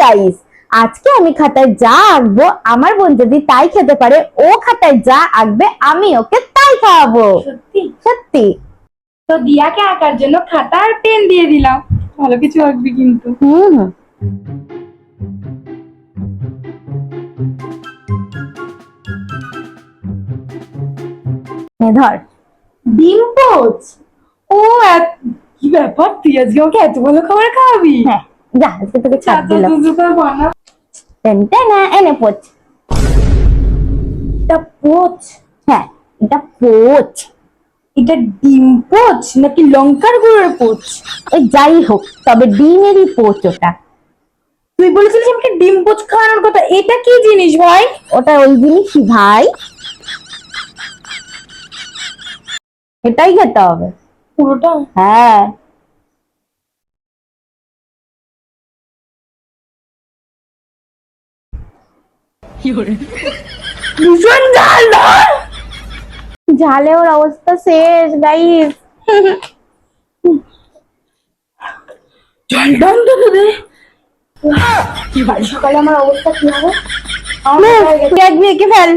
Guys, আজকে আমি খাতায় যা আঁকবো আমার বোন যদি তাই খেতে পারে, ও খাতায় যা আঁকবে আমি ওকে তাই খাওয়াবো। সত্যি? সত্যি। তো দিয়াকে আঁকার জন্য খাতা আর পেন দিয়ে দিলাম, ভালো কিছু আঁকবি কিন্তু। হুম। ধর। ডিম পোচ? ও কি ব্যাপার, তুই আজকে আমাকে এত ভালো খাবার খাওয়াবি? হ্যাঁ, যা আজকে তোকে ছাড় দিলাম। বানা। টেনটেনা, এনে পোচ। এটা পোচ? হ্যাঁ, এটা পোচ। এটা ডিম পোচ নাকি লঙ্কার গুঁড়োর পোচ? ওই যাই হোক, তবে ডিমেরই পোচ ওটা। তুই বলেছিলিস আমাকে ডিম পোচ খাওয়ানোর কথা, এটা কি জিনিস ভাই? ওটা ওই জিনিসই ভাই, এটাই খেতে হবে পুরোটা? হ্যাঁ। ভীষণ ঝাল না? ঝালে ওর অবস্থা শেষ গাইস। ঝালটা অন্তত দে। সকালে আমার অবস্থা কি হবে? কেক ভেঙে ফেল।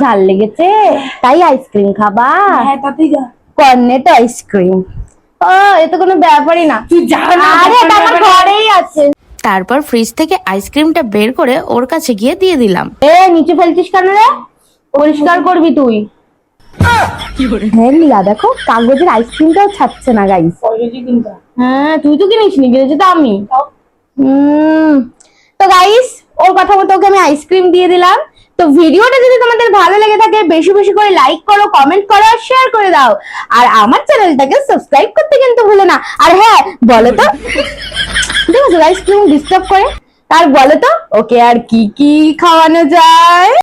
ঝাল লেগেছে তাই আইসক্রিম খাবা? হ্যাঁ তাতেই যা। Cornet ice cream. ও এ তো কোনো ব্যাপারই না। তুই যা না। আরে এটা আমার ঘরেই আছে। তারপর ফ্রিজ থেকে আইসক্রিমটা বের করে ওর কাছে গিয়ে দিয়ে দিলাম। এ নিচে ফেলছিস কেন রে? পরিষ্কার করবি তুই। হ্যাঁ লীলা, দেখো কাগজের আইসক্রিমটাও ছাড়ছে না গাইস। হ্যাঁ তুই তো কিনিস নি, কিনেছি তো আমি। তো গাইস, ওর কথা মতো ওকে আমি আইসক্রিম দিয়ে দিলাম। তো ভিডিওটা যদি তোমাদের ভালো লেগে থাকে বেশি বেশি করে লাইক করো, কমেন্ট করো আর শেয়ার করে দাও। আর আমার চ্যানেলটাকে সাবস্ক্রাইব করতে কিন্তু ভুলো না। আর হ্যাঁ বলো তো, দেখো গাইস কেমন ডিস্টার্ব করে। আর বলো তো ওকে আর কি কি খাওয়ানো যায়?